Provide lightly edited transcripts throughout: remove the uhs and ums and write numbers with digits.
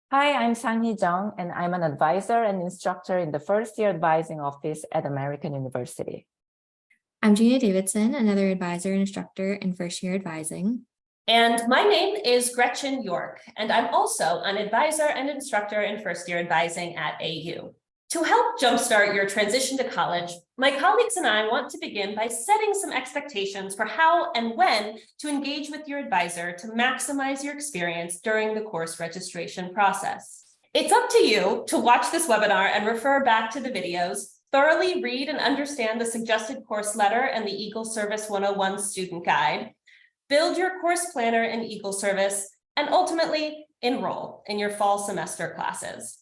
Hi, I'm Sang-hee Jung, and I'm an advisor and instructor in the first-year advising office at American University. I'm Gina Davidson, another advisor and instructor in first year advising. And my name is Gretchen York, and I'm also an advisor and instructor in first year advising at AU. To help jumpstart your transition to college, my colleagues and I want to begin by setting some expectations for how and when to engage with your advisor to maximize your experience during the course registration process. It's up to you to watch this webinar and refer back to the videos, thoroughly read and understand the suggested course letter and the Eagle Service 101 student guide, build your course planner in Eagle Service, and ultimately enroll in your fall semester classes.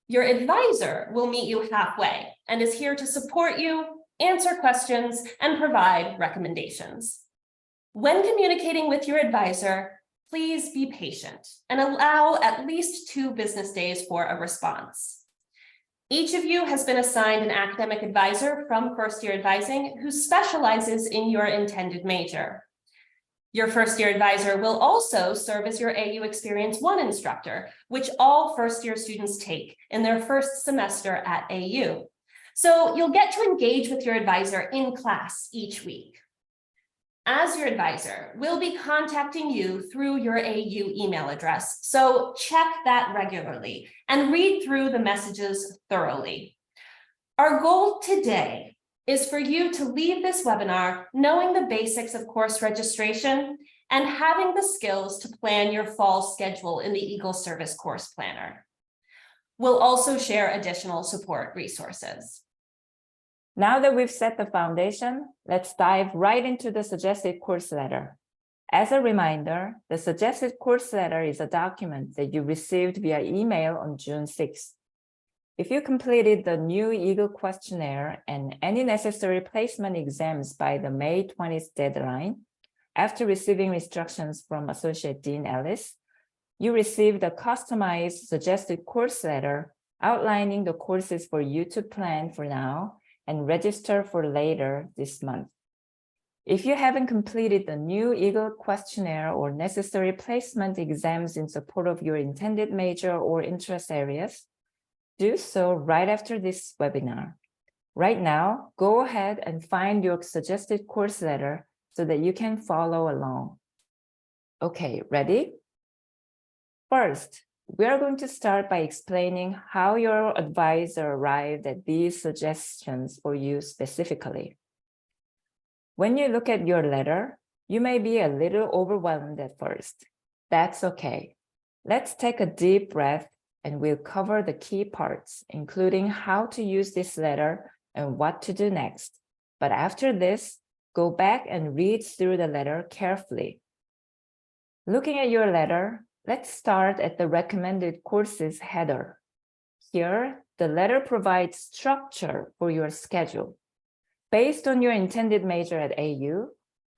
Your advisor will meet you halfway and is here to support you, answer questions, and provide recommendations. When communicating with your advisor, please be patient and allow at least 2 business days for a response. Each of you has been assigned an academic advisor from first year advising who specializes in your intended major. Your first year advisor will also serve as your AU Experience 1 instructor, which all first year students take in their first semester at AU. So you'll get to engage with your advisor in class each week. As your advisor, we'll be contacting you through your AU email address, so check that regularly and read through the messages thoroughly. Our goal today is for you to leave this webinar knowing the basics of course registration and having the skills to plan your fall schedule in the Eagle Service Course Planner. We'll also share additional support resources. Now that we've set the foundation, let's dive right into the suggested course letter. As a reminder, the suggested course letter is a document that you received via email on June 6th. If you completed the new Eagle questionnaire and any necessary placement exams by the May 20th deadline, after receiving instructions from Associate Dean Ellis, you received a customized suggested course letter outlining the courses for you to plan for now and register for later this month. If you haven't completed the new Eagle questionnaire or necessary placement exams in support of your intended major or interest areas, do so right after this webinar. Right now, go ahead and find your suggested course letter so that you can follow along. Okay, ready? First, we are going to start by explaining how your advisor arrived at these suggestions for you specifically. When you look at your letter, you may be a little overwhelmed at first. That's okay. Let's take a deep breath and we'll cover the key parts, including how to use this letter and what to do next. But after this, go back and read through the letter carefully. Looking at your letter, let's start at the recommended courses header. Here, the letter provides structure for your schedule. Based on your intended major at AU,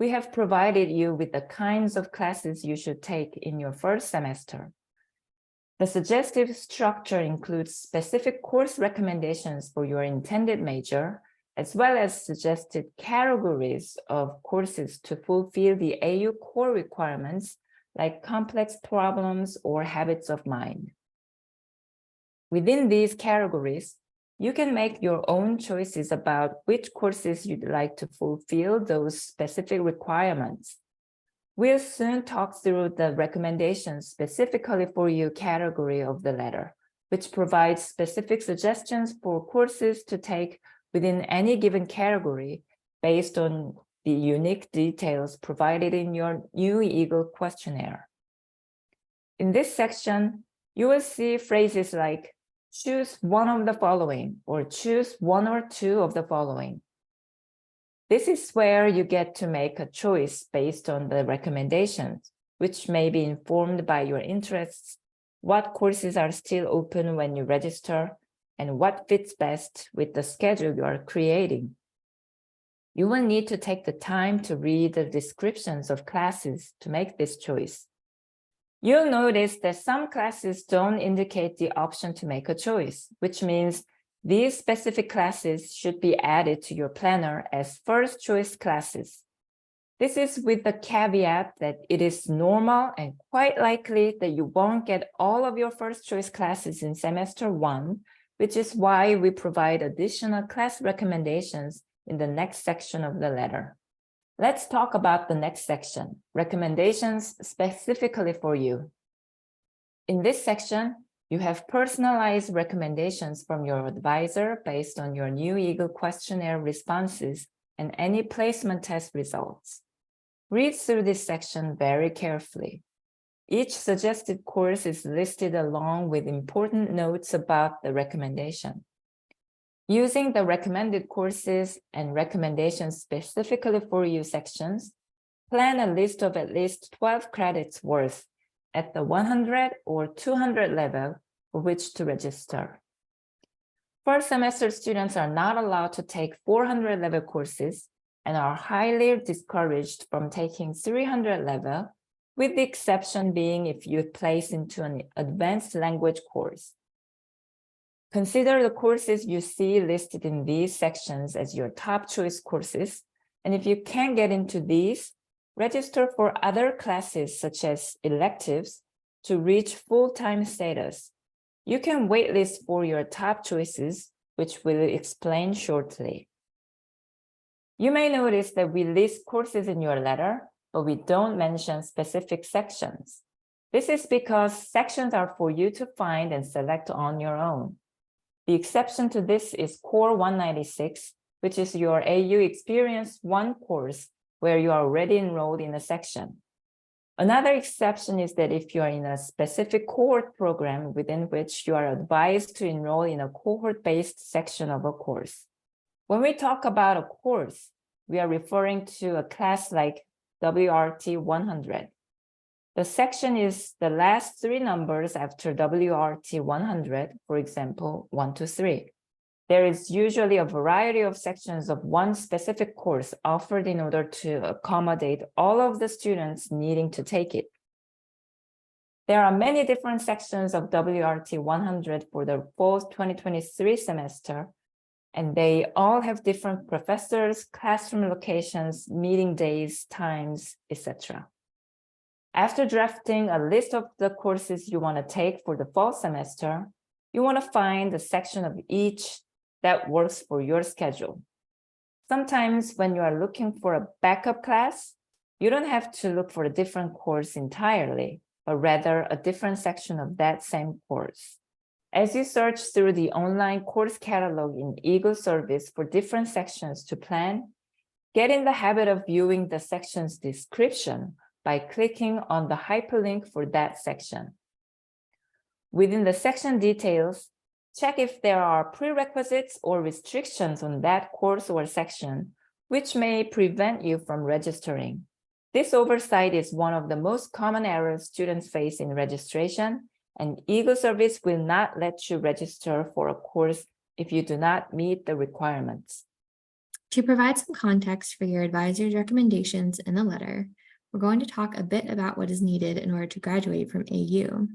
we have provided you with the kinds of classes you should take in your first semester. The suggestive structure includes specific course recommendations for your intended major, as well as suggested categories of courses to fulfill the AU core requirements like complex problems or habits of mind. Within these categories, you can make your own choices about which courses you'd like to fulfill those specific requirements. We'll soon talk through the recommendations specifically for you category of the letter, which provides specific suggestions for courses to take within any given category based on the unique details provided in your new Eagle questionnaire. In this section, you will see phrases like choose one of the following or choose one or two of the following. This is where you get to make a choice based on the recommendations, which may be informed by your interests, what courses are still open when you register, and what fits best with the schedule you are creating. You will need to take the time to read the descriptions of classes to make this choice. You'll notice that some classes don't indicate the option to make a choice, which means these specific classes should be added to your planner as first choice classes. This is with the caveat that it is normal and quite likely that you won't get all of your first choice classes in semester 1, which is why we provide additional class recommendations in the next section of the letter. Let's talk about the next section, recommendations specifically for you. In this section, you have personalized recommendations from your advisor based on your new Eagle questionnaire responses and any placement test results. Read through this section very carefully. Each suggested course is listed along with important notes about the recommendation. Using the recommended courses and recommendations specifically for you sections, plan a list of at least 12 credits worth at the 100 or 200 level for which to register. First semester students are not allowed to take 400 level courses and are highly discouraged from taking 300 level, with the exception being if you place into an advanced language course. Consider the courses you see listed in these sections as your top choice courses, and if you can't get into these, register for other classes such as electives to reach full-time status. You can waitlist for your top choices, which we'll explain shortly. You may notice that we list courses in your letter, but we don't mention specific sections. This is because sections are for you to find and select on your own. The exception to this is Core 196, which is your AU Experience 1 course where you are already enrolled in a section. Another exception is that if you are in a specific cohort program within which you are advised to enroll in a cohort-based section of a course. When we talk about a course, we are referring to a class like WRT 100. The section is the last 3 numbers after WRT 100, for example, 1 to 3. There is usually a variety of sections of one specific course offered in order to accommodate all of the students needing to take it. There are many different sections of WRT 100 for the fall 2023 semester, and they all have different professors, classroom locations, meeting days, times, etc. After drafting a list of the courses you want to take for the fall semester, you want to find a section of each that works for your schedule. Sometimes when you are looking for a backup class, you don't have to look for a different course entirely, but rather a different section of that same course. As you search through the online course catalog in Eagle Service for different sections to plan, get in the habit of viewing the section's description by clicking on the hyperlink for that section. Within the section details, check if there are prerequisites or restrictions on that course or section, which may prevent you from registering. This oversight is one of the most common errors students face in registration, and Eagle Service will not let you register for a course if you do not meet the requirements. To provide some context for your advisor's recommendations in the letter, we're going to talk a bit about what is needed in order to graduate from AU.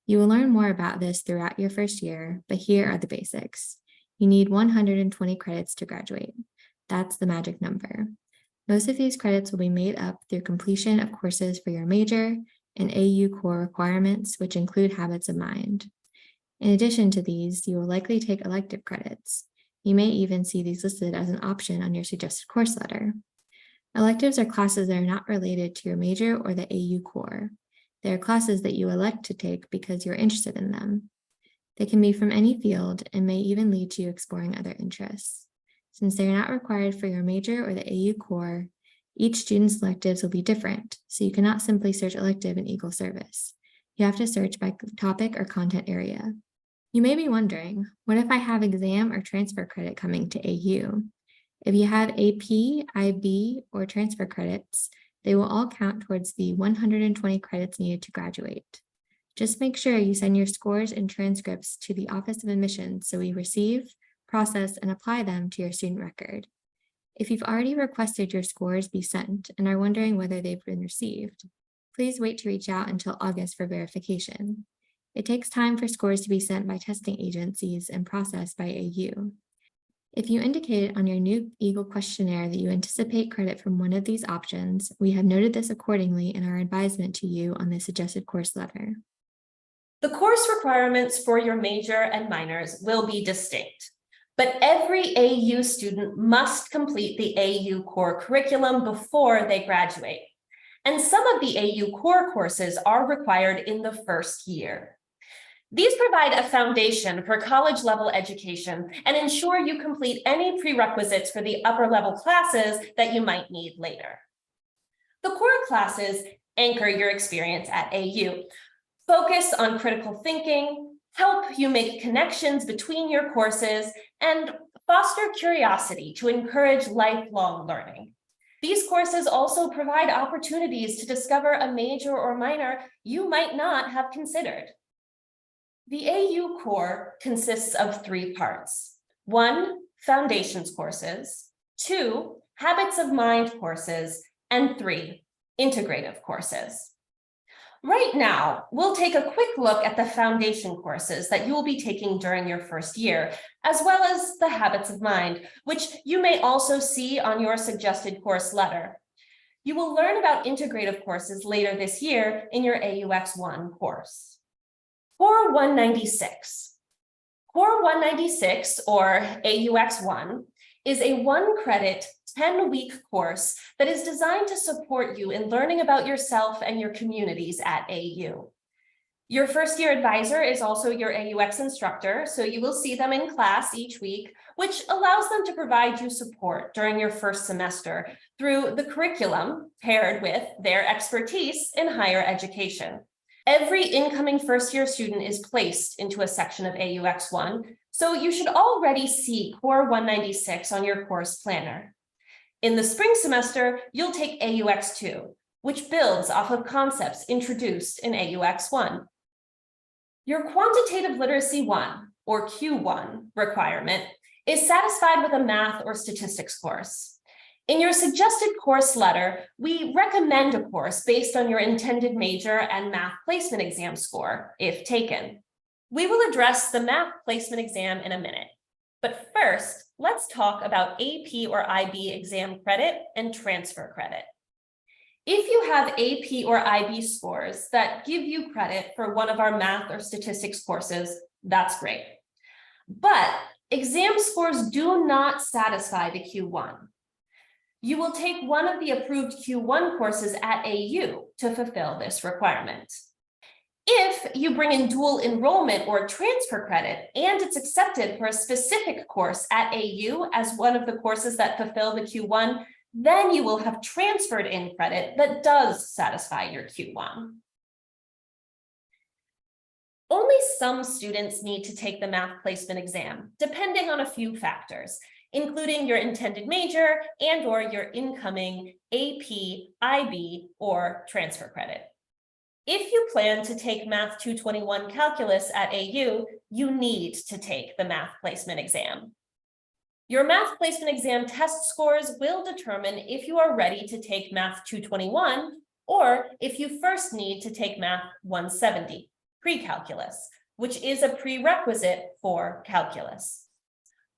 You will learn more about this throughout your first year, but here are the basics. You need 120 credits to graduate. That's the magic number. Most of these credits will be made up through completion of courses for your major and AU core requirements, which include habits of mind. In addition to these, you will likely take elective credits. You may even see these listed as an option on your suggested course letter. Electives are classes that are not related to your major or the AU core. They are classes that you elect to take because you're interested in them. They can be from any field and may even lead to you exploring other interests. Since they are not required for your major or the AU core, each student's electives will be different, so you cannot simply search elective in Eagle Service. You have to search by topic or content area. You may be wondering, what if I have exam or transfer credit coming to AU? If you have AP, IB, or transfer credits, they will all count towards the 120 credits needed to graduate. Just make sure you send your scores and transcripts to the Office of Admissions so we receive, process, and apply them to your student record. If you've already requested your scores be sent and are wondering whether they've been received, please wait to reach out until August for verification. It takes time for scores to be sent by testing agencies and processed by AU. If you indicated on your new Eagle questionnaire that you anticipate credit from one of these options, we have noted this accordingly in our advisement to you on the suggested course letter. The course requirements for your major and minors will be distinct, but every AU student must complete the AU core curriculum before they graduate. And some of the AU core courses are required in the first year. These provide a foundation for college-level education and ensure you complete any prerequisites for the upper-level classes that you might need later. The core classes anchor your experience at AU, focus on critical thinking, help you make connections between your courses, and foster curiosity to encourage lifelong learning. These courses also provide opportunities to discover a major or minor you might not have considered. The AU core consists of 3 parts. 1, foundations courses, 2, habits of mind courses, and 3, integrative courses. Right now, we'll take a quick look at the foundation courses that you will be taking during your first year, as well as the habits of mind, which you may also see on your suggested course letter. You will learn about integrative courses later this year in your AUX 1 course. Core 196. Core 196, or AUX 1, is a 1-credit, 10-week course that is designed to support you in learning about yourself and your communities at AU. Your first-year advisor is also your AUX instructor, so you will see them in class each week, which allows them to provide you support during your first semester through the curriculum paired with their expertise in higher education. Every incoming first-year student is placed into a section of AUX 1, so you should already see Core 196 on your course planner. In the spring semester, you'll take AUX 2, which builds off of concepts introduced in AUX 1. Your Quantitative Literacy 1, or Q1, requirement is satisfied with a math or statistics course. In your suggested course letter, we recommend a course based on your intended major and math placement exam score, if taken. We will address the math placement exam in a minute. But first, let's talk about AP or IB exam credit and transfer credit. If you have AP or IB scores that give you credit for one of our math or statistics courses, that's great. But exam scores do not satisfy the Q1. You will take one of the approved Q1 courses at AU to fulfill this requirement. If you bring in dual enrollment or transfer credit and it's accepted for a specific course at AU as one of the courses that fulfill the Q1, then you will have transferred in credit that does satisfy your Q1. Only some students need to take the math placement exam, depending on a few factors, including your intended major and/or your incoming AP, IB, or transfer credit. If you plan to take Math 221 Calculus at AU, you need to take the math placement exam. Your math placement exam test scores will determine if you are ready to take Math 221 or if you first need to take Math 170, pre-calculus, which is a prerequisite for calculus.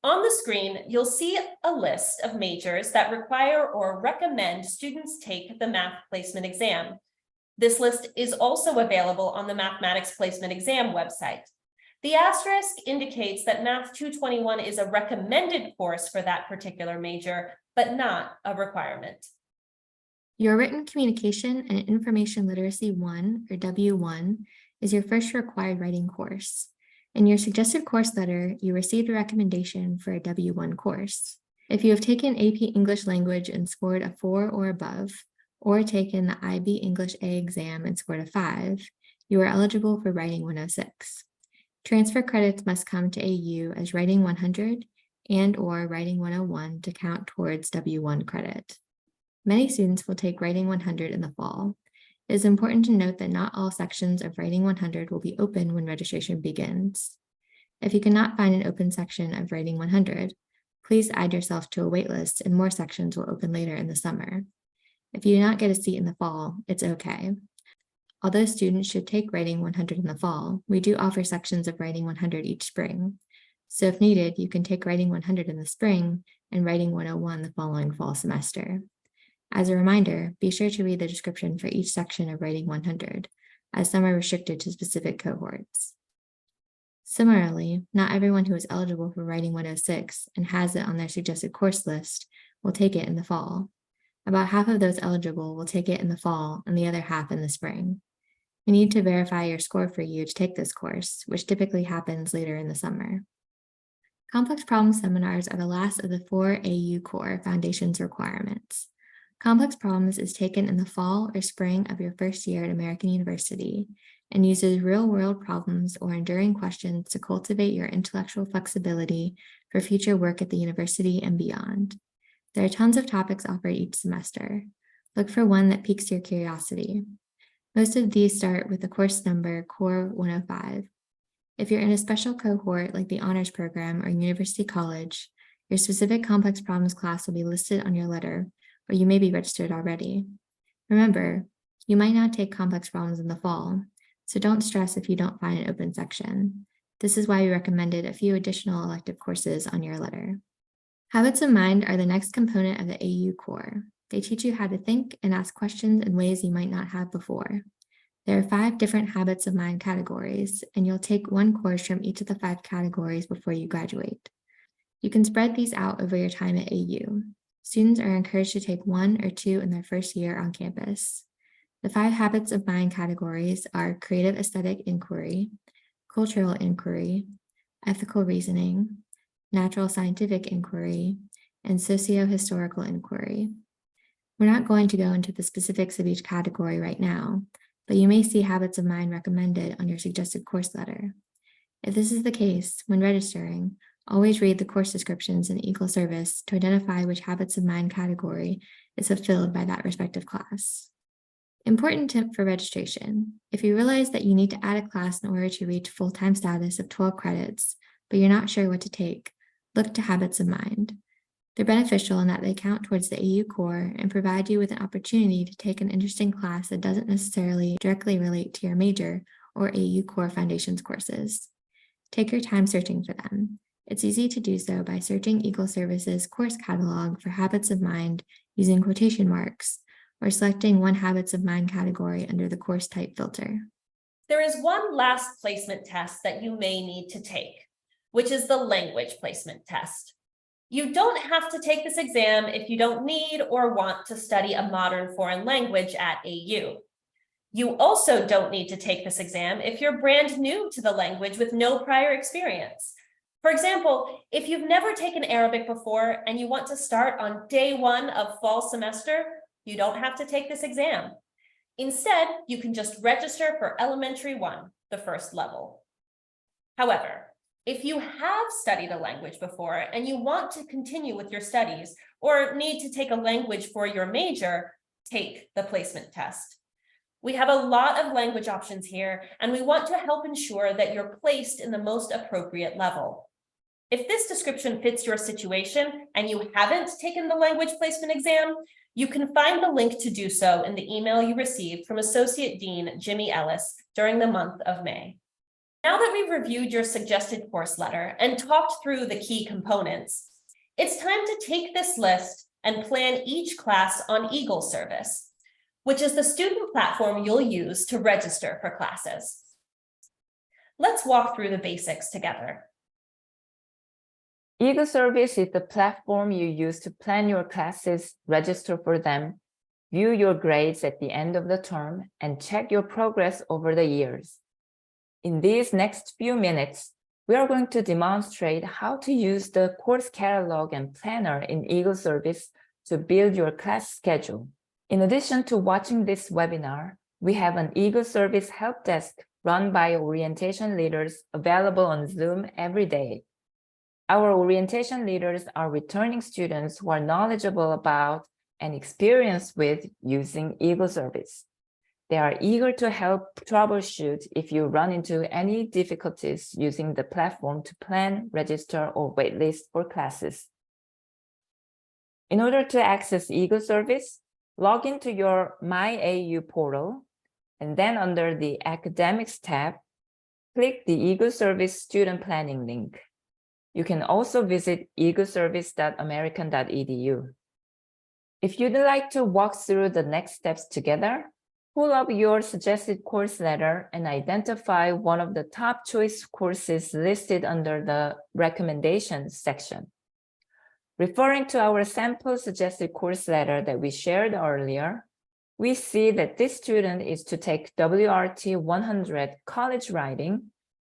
On the screen, you'll see a list of majors that require or recommend students take the math placement exam. This list is also available on the Mathematics Placement Exam website. The asterisk indicates that Math 221 is a recommended course for that particular major, but not a requirement. Your Written Communication and Information Literacy 1, or W1, is your first required writing course. In your suggested course letter, you received a recommendation for a W1 course. If you have taken AP English Language and scored a 4 or above, or taken the IB English A exam and scored a 5, you are eligible for Writing 106. Transfer credits must come to AU as Writing 100 and/or Writing 101 to count towards W1 credit. Many students will take Writing 100 in the fall. It is important to note that not all sections of Writing 100 will be open when registration begins. If you cannot find an open section of Writing 100, please add yourself to a waitlist and more sections will open later in the summer. If you do not get a seat in the fall, it's okay. Although students should take Writing 100 in the fall, we do offer sections of Writing 100 each spring. So if needed, you can take Writing 100 in the spring and Writing 101 the following fall semester. As a reminder, be sure to read the description for each section of Writing 100, as some are restricted to specific cohorts. Similarly, not everyone who is eligible for Writing 106 and has it on their suggested course list will take it in the fall. About half of those eligible will take it in the fall and the other half in the spring. You need to verify your score for you to take this course, which typically happens later in the summer. Complex problem seminars are the last of the 4 AU core foundations requirements. Complex problems is taken in the fall or spring of your first year at American University and uses real-world problems or enduring questions to cultivate your intellectual flexibility for future work at the university and beyond. There are tons of topics offered each semester. Look for one that piques your curiosity. Most of these start with the course number Core 105. If you're in a special cohort like the honors program or university college, your specific complex problems class will be listed on your letter, or you may be registered already. Remember, you might not take complex problems in the fall, so don't stress if you don't find an open section. This is why we recommended a few additional elective courses on your letter. Habits of mind are the next component of the AU core. They teach you how to think and ask questions in ways you might not have before. There are 5 different habits of mind categories, and you'll take one course from each of the 5 categories before you graduate. You can spread these out over your time at AU. Students are encouraged to take 1 or 2 in their first year on campus. The 5 habits of mind categories are creative aesthetic inquiry, cultural inquiry, ethical reasoning, natural scientific inquiry, and socio-historical inquiry. We're not going to go into the specifics of each category right now, but you may see habits of mind recommended on your suggested course letter. If this is the case, when registering, always read the course descriptions in Eagle Service to identify which habits of mind category is fulfilled by that respective class. Important tip for registration: if you realize that you need to add a class in order to reach full-time status of 12 credits, but you're not sure what to take, look to habits of mind. They're beneficial in that they count towards the AU core and provide you with an opportunity to take an interesting class that doesn't necessarily directly relate to your major or AU core foundations courses. Take your time searching for them. It's easy to do so by searching Eagle Service's course catalog for habits of mind using quotation marks, or selecting one habits of mind category under the course type filter. There is one last placement test that you may need to take, which is the language placement test. You don't have to take this exam if you don't need or want to study a modern foreign language at AU. You also don't need to take this exam if you're brand new to the language with no prior experience. For example, if you've never taken Arabic before and you want to start on day 1 of fall semester, you don't have to take this exam. Instead, you can just register for Elementary 1, the first level. However, if you have studied a language before and you want to continue with your studies or need to take a language for your major, take the placement test. We have a lot of language options here, and we want to help ensure that you're placed in the most appropriate level. If this description fits your situation and you haven't taken the language placement exam, you can find the link to do so in the email you received from Associate Dean Jimmy Ellis during the month of May. Now that we've reviewed your suggested course letter and talked through the key components, it's time to take this list and plan each class on Eagle Service, which is the student platform you'll use to register for classes. Let's walk through the basics together. Eagle Service is the platform you use to plan your classes, register for them, view your grades at the end of the term, and check your progress over the years. In these next few minutes, we are going to demonstrate how to use the course catalog and planner in Eagle Service to build your class schedule. In addition to watching this webinar, we have an Eagle Service help desk run by orientation leaders available on Zoom every day. Our orientation leaders are returning students who are knowledgeable about and experienced with using Eagle Service. They are eager to help troubleshoot if you run into any difficulties using the platform to plan, register, or waitlist for classes. In order to access Eagle Service, log into your My AU portal, and then under the Academics tab, click the Eagle Service Student Planning link. You can also visit eagleservice.american.edu. If you'd like to walk through the next steps together, pull up your suggested course letter and identify one of the top choice courses listed under the recommendations section. Referring to our sample suggested course letter that we shared earlier, we see that this student is to take WRT 100 College Writing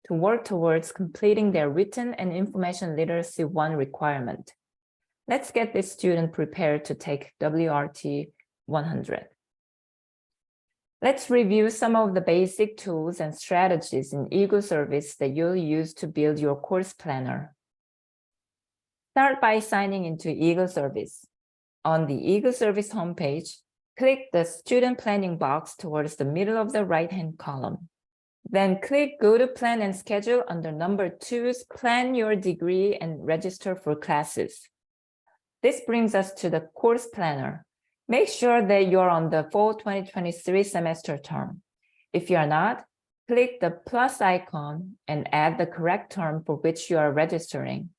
to work towards completing their Written and Information Literacy 1 requirement. Let's get this student prepared to take WRT 100. Let's review some of the basic tools and strategies in Eagle Service that you'll use to build your course planner. Start by signing into Eagle Service. On the Eagle Service homepage, click the Student Planning box towards the middle of the right-hand column. Then click Go to Plan and Schedule under number 2's Plan Your Degree and Register for Classes. This brings us to the course planner. Make sure that you're on the fall 2023 semester term. If you're not, click the plus icon and add the correct term for which you are registering.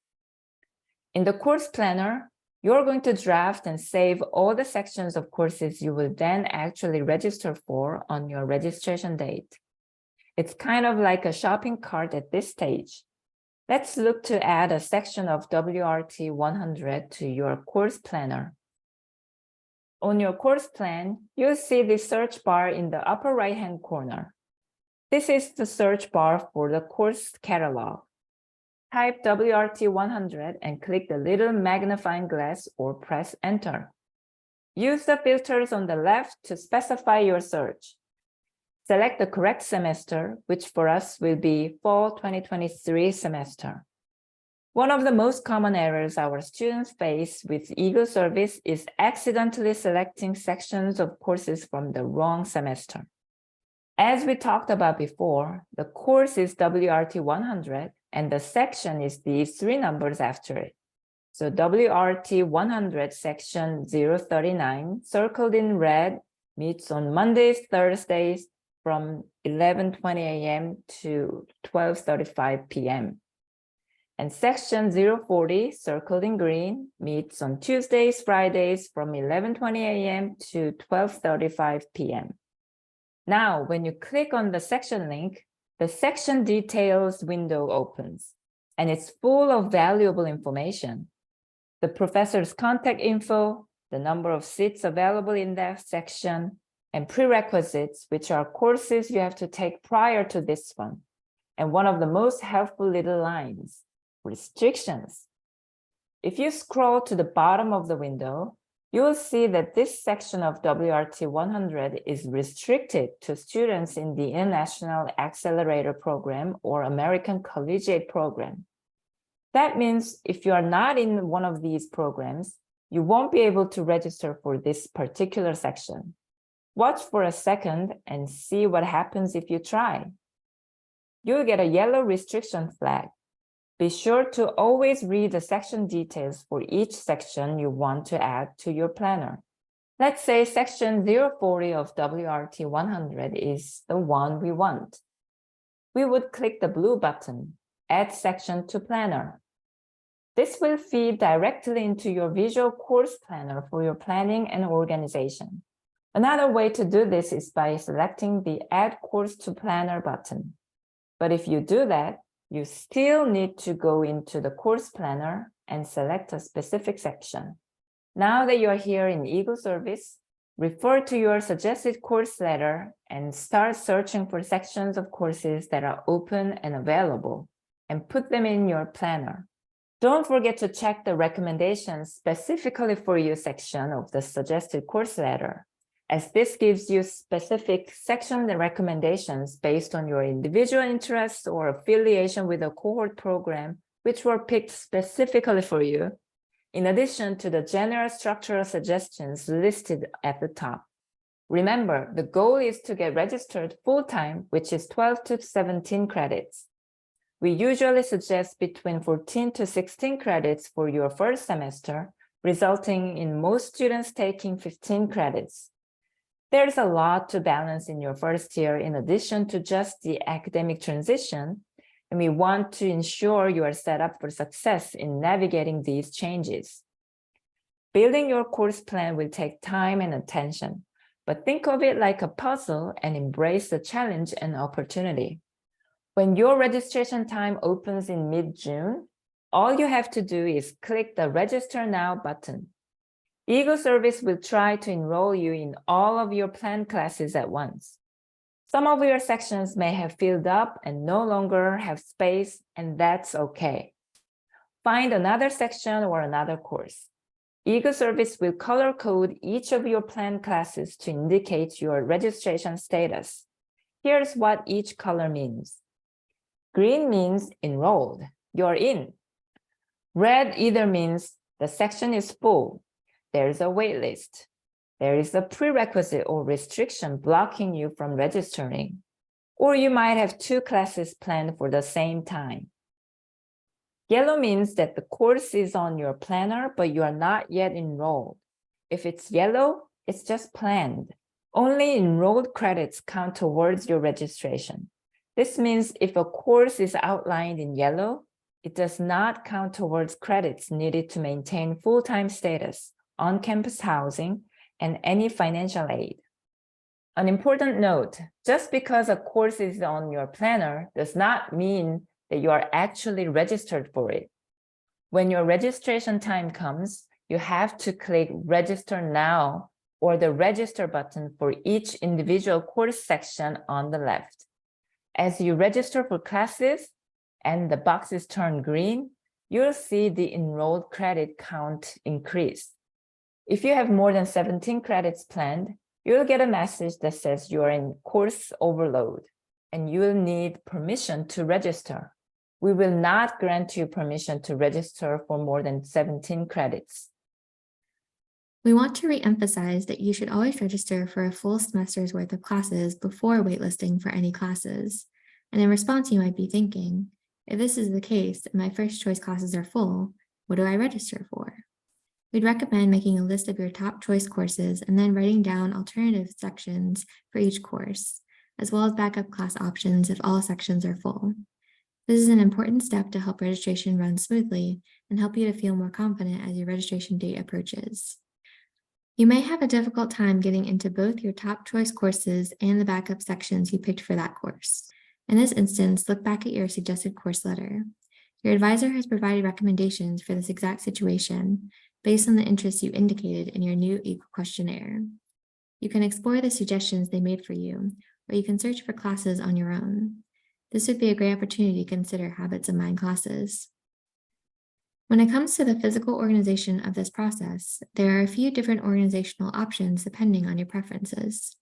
In the course planner, you're going to draft and save all the sections of courses you will then actually register for on your registration date. It's kind of like a shopping cart at this stage. Let's look to add a section of WRT 100 to your course planner. On your course plan, you'll see the search bar in the upper right-hand corner. This is the search bar for the course catalog. Type WRT 100 and click the little magnifying glass or press enter. Use the filters on the left to specify your search. Select the correct semester, which for us will be fall 2023 semester. One of the most common errors our students face with Eagle Service is accidentally selecting sections of courses from the wrong semester. As we talked about before, the course is WRT 100 and the section is these 3 numbers after it. So WRT 100 section 039, circled in red, meets on Mondays, Thursdays from 11:20 a.m. to 12:35 p.m. And section 040, circled in green, meets on Tuesdays, Fridays from 11:20 a.m. to 12:35 p.m. Now, when you click on the section link, the section details window opens, and it's full of valuable information. The professor's contact info, the number of seats available in that section, and prerequisites, which are courses you have to take prior to this one. And one of the most helpful little lines, restrictions. If you scroll to the bottom of the window, you will see that this section of WRT 100 is restricted to students in the International Accelerator Program or American Collegiate Program. That means if you are not in one of these programs, you won't be able to register for this particular section. Watch for a second and see what happens if you try. You'll get a yellow restriction flag. Be sure to always read the section details for each section you want to add to your planner. Let's say section 040 of WRT 100 is the one we want. We would click the blue button, Add Section to Planner. This will feed directly into your visual course planner for your planning and organization. Another way to do this is by selecting the Add Course to Planner button. But if you do that, you still need to go into the course planner and select a specific section. Now that you are here in Eagle Service, refer to your suggested course letter and start searching for sections of courses that are open and available, and put them in your planner. Don't forget to check the recommendations specifically for you section of the suggested course letter, as this gives you specific section recommendations based on your individual interests or affiliation with a cohort program, which were picked specifically for you, in addition to the general structural suggestions listed at the top. Remember, the goal is to get registered full-time, which is 12 to 17 credits. We usually suggest between 14 to 16 credits for your first semester, resulting in most students taking 15 credits. There's a lot to balance in your first year in addition to just the academic transition, and we want to ensure you are set up for success in navigating these changes. Building your course plan will take time and attention, but think of it like a puzzle and embrace the challenge and opportunity. When your registration time opens in mid-June, all you have to do is click the Register Now button. Eagle Service will try to enroll you in all of your planned classes at once. Some of your sections may have filled up and no longer have space, and that's okay. Find another section or another course. Eagle Service will color code each of your planned classes to indicate your registration status. Here's what each color means. Green means enrolled, you're in. Red either means the section is full, there's a wait list, there is a prerequisite or restriction blocking you from registering, or you might have 2 classes planned for the same time. Yellow means that the course is on your planner, but you are not yet enrolled. If it's yellow, it's just planned. Only enrolled credits count towards your registration. This means if a course is outlined in yellow, it does not count towards credits needed to maintain full-time status, on-campus housing, and any financial aid. An important note, just because a course is on your planner does not mean that you are actually registered for it. When your registration time comes, you have to click Register Now or the Register button for each individual course section on the left. As you register for classes and the boxes turn green, you'll see the enrolled credit count increase. If you have more than 17 credits planned, you'll get a message that says you are in course overload and you'll need permission to register. We will not grant you permission to register for more than 17 credits. We want to re-emphasize that you should always register for a full semester's worth of classes before waitlisting for any classes. And in response, you might be thinking, if this is the case and my first choice classes are full, what do I register for? We'd recommend making a list of your top choice courses and then writing down alternative sections for each course, as well as backup class options if all sections are full. This is an important step to help registration run smoothly and help you to feel more confident as your registration date approaches. You may have a difficult time getting into both your top choice courses and the backup sections you picked for that course. In this instance, look back at your suggested course letter. Your advisor has provided recommendations for this exact situation based on the interests you indicated in your new Eagle questionnaire. You can explore the suggestions they made for you, or you can search for classes on your own. This would be a great opportunity to consider habits of mind classes. When it comes to the physical organization of this process, there are a few different organizational options depending on your preferences.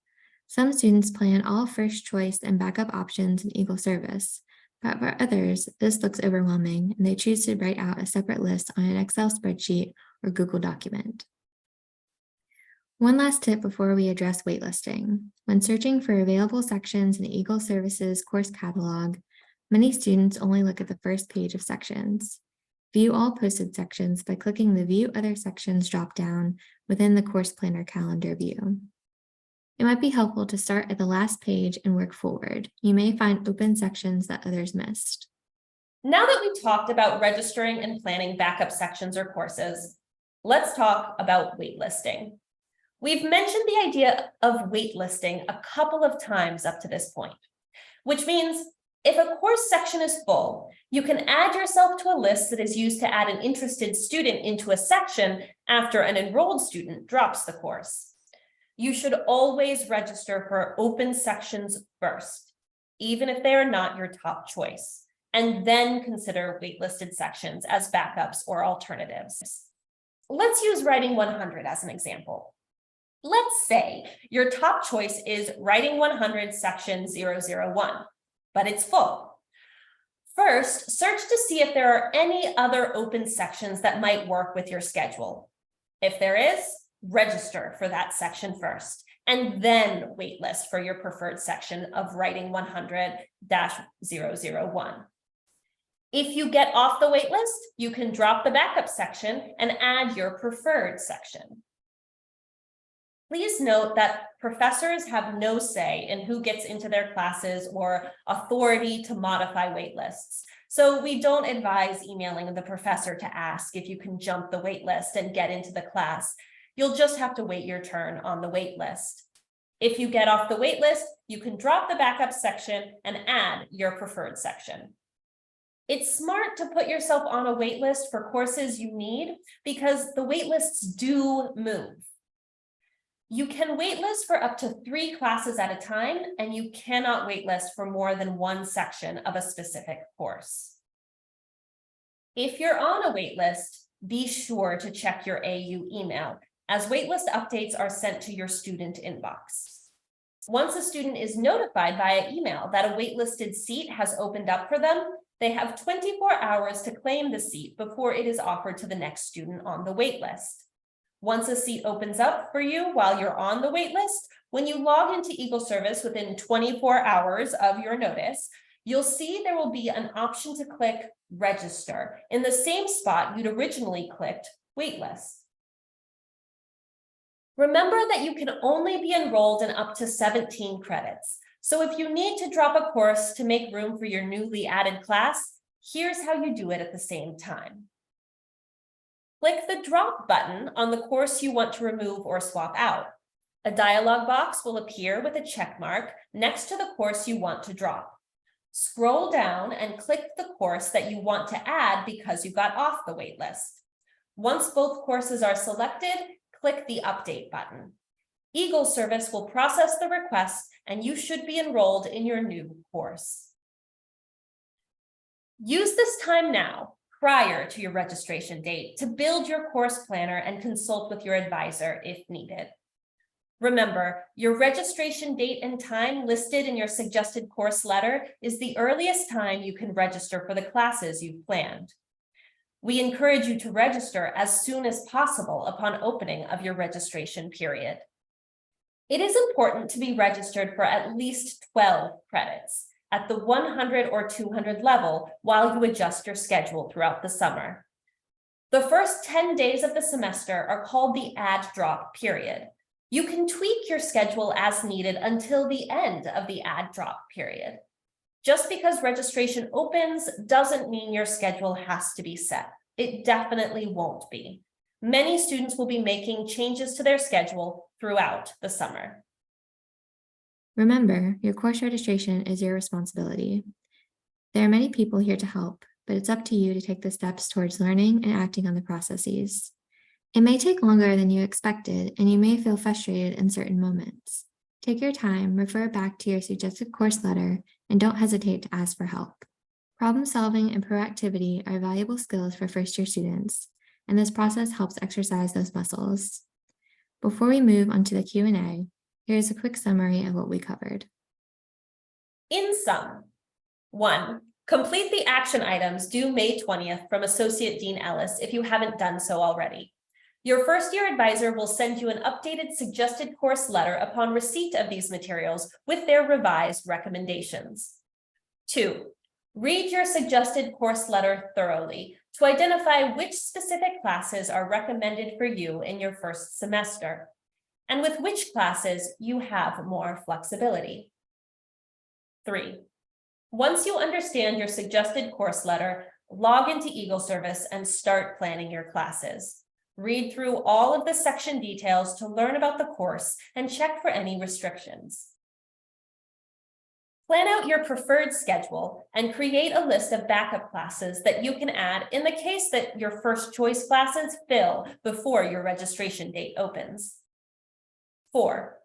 Some students plan all first choice and backup options in Eagle Service, but for others, this looks overwhelming and they choose to write out a separate list on an Excel spreadsheet or Google document. One last tip before we address waitlisting. When searching for available sections in Eagle Service's course catalog, many students only look at the first page of sections. View all posted sections by clicking the View Other Sections dropdown within the Course Planner calendar view. It might be helpful to start at the last page and work forward. You may find open sections that others missed. Now that we talked about registering and planning backup sections or courses, let's talk about waitlisting. We've mentioned the idea of waitlisting a couple of times up to this point, which means if a course section is full, you can add yourself to a list that is used to add an interested student into a section after an enrolled student drops the course. You should always register for open sections first, even if they are not your top choice, and then consider waitlisted sections as backups or alternatives. Let's use Writing 100 as an example. Let's say your top choice is Writing 100 section 001, but it's full. First, search to see if there are any other open sections that might work with your schedule. If there is, register for that section first, and then waitlist for your preferred section of Writing 100-001. If you get off the waitlist, you can drop the backup section and add your preferred section. Please note that professors have no say in who gets into their classes or authority to modify waitlists. So we don't advise emailing the professor to ask if you can jump the waitlist and get into the class. You'll just have to wait your turn on the waitlist. If you get off the waitlist, you can drop the backup section and add your preferred section. It's smart to put yourself on a waitlist for courses you need because the waitlists do move. You can waitlist for up to 3 classes at a time, and you cannot waitlist for more than 1 section of a specific course. If you're on a waitlist, be sure to check your AU email, as waitlist updates are sent to your student inbox. Once a student is notified via email that a waitlisted seat has opened up for them, they have 24 hours to claim the seat before it is offered to the next student on the waitlist. Once a seat opens up for you while you're on the waitlist, when you log into Eagle Service within 24 hours of your notice, you'll see there will be an option to click Register in the same spot you'd originally clicked Waitlist. Remember that you can only be enrolled in up to 17 credits. So if you need to drop a course to make room for your newly added class, here's how you do it at the same time. Click the drop button on the course you want to remove or swap out. A dialog box will appear with a check mark next to the course you want to drop. Scroll down and click the course that you want to add because you got off the waitlist. Once both courses are selected, click the update button. Eagle Service will process the request and you should be enrolled in your new course. Use this time now, prior to your registration date, to build your course planner and consult with your advisor if needed. Remember, your registration date and time listed in your suggested course letter is the earliest time you can register for the classes you've planned. We encourage you to register as soon as possible upon opening of your registration period. It is important to be registered for at least 12 credits at the 100 or 200 level while you adjust your schedule throughout the summer. The first 10 days of the semester are called the add drop period. You can tweak your schedule as needed until the end of the add drop period. Just because registration opens doesn't mean your schedule has to be set. It definitely won't be. Many students will be making changes to their schedule throughout the summer. Remember, your course registration is your responsibility. There are many people here to help, but it's up to you to take the steps towards learning and acting on the processes. It may take longer than you expected, and you may feel frustrated in certain moments. Take your time, refer back to your suggested course letter, and don't hesitate to ask for help. Problem solving and proactivity are valuable skills for first-year students, and this process helps exercise those muscles. Before we move on to the Q&A, here's a quick summary of what we covered. In sum, 1, complete the action items due May 20th from Associate Dean Ellis if you haven't done so already. Your first-year advisor will send you an updated suggested course letter upon receipt of these materials with their revised recommendations. 2, read your suggested course letter thoroughly to identify which specific classes are recommended for you in your first semester, and with which classes you have more flexibility. 3, once you understand your suggested course letter, log into Eagle Service and start planning your classes. Read through all of the section details to learn about the course and check for any restrictions. Plan out your preferred schedule and create a list of backup classes that you can add in the case that your first choice classes fill before your registration date opens. 4,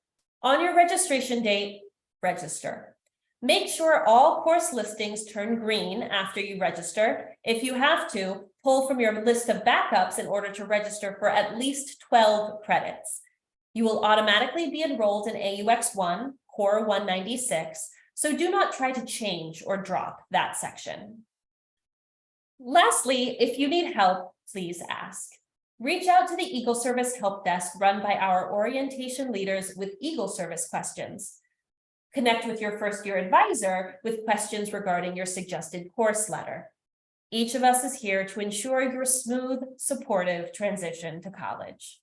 on your registration date, register. Make sure all course listings turn green after you register. If you have to, pull from your list of backups in order to register for at least 12 credits. You will automatically be enrolled in AUX 1, Core 196, so do not try to change or drop that section. Lastly, if you need help, please ask. Reach out to the Eagle Service Help Desk run by our orientation leaders with Eagle Service questions. Connect with your first-year advisor with questions regarding your suggested course letter. Each of us is here to ensure your smooth, supportive transition to college.